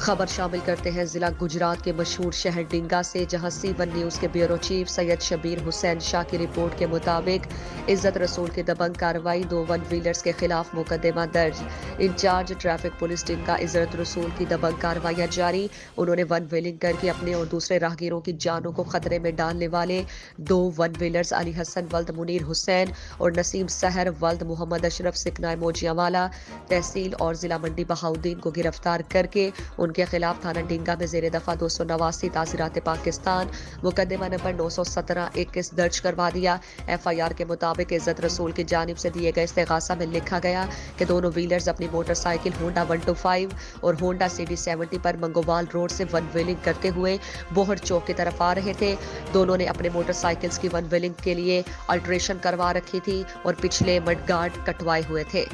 خبر شامل کرتے ہیں ضلع گجرات کے مشہور شہر ڈنگا سے، جہاں C1 نیوز کے بیورو چیف سید شبیر حسین شاہ کی رپورٹ کے مطابق عزت رسول کی دبنگ کارروائی، 2 ون ویلرز کے خلاف مقدمہ درج۔ انچارج ٹریفک پولیس ڈنگا عزت رسول کی دبنگ کارروائیاں جاری۔ انہوں نے ون ویلنگ کر کے اپنے اور دوسرے راہگیروں کی جانوں کو خطرے میں ڈالنے والے 2 ون ویلرز علی حسن ولد منیر حسین اور نسیم سحر ولد محمد اشرف سکنائے موجیاں والا تحصیل اور ضلع منڈی بہاؤدین کو گرفتار کر کے ان کے خلاف تھانہ ڈنگا میں زیر دفعہ 289 تعزیرات پاکستان مقدمہ نمبر 917-21 درج کروا دیا۔ FIR کے مطابق عزت رسول کی جانب سے دیے گئے استغاثہ میں لکھا گیا کہ دونوں ویلرز اپنی موٹر سائیکل ہونڈا 125 اور ہونڈا CB70 پر منگووال روڈ سے ون ویلنگ کرتے ہوئے بوہر چوک کی طرف آ رہے تھے۔ دونوں نے اپنے موٹر سائیکلز کی ون ویلنگ کے لیے الٹریشن کروا رکھی تھی اور پچھلے مڈ گارڈ کٹوائے ہوئے تھے۔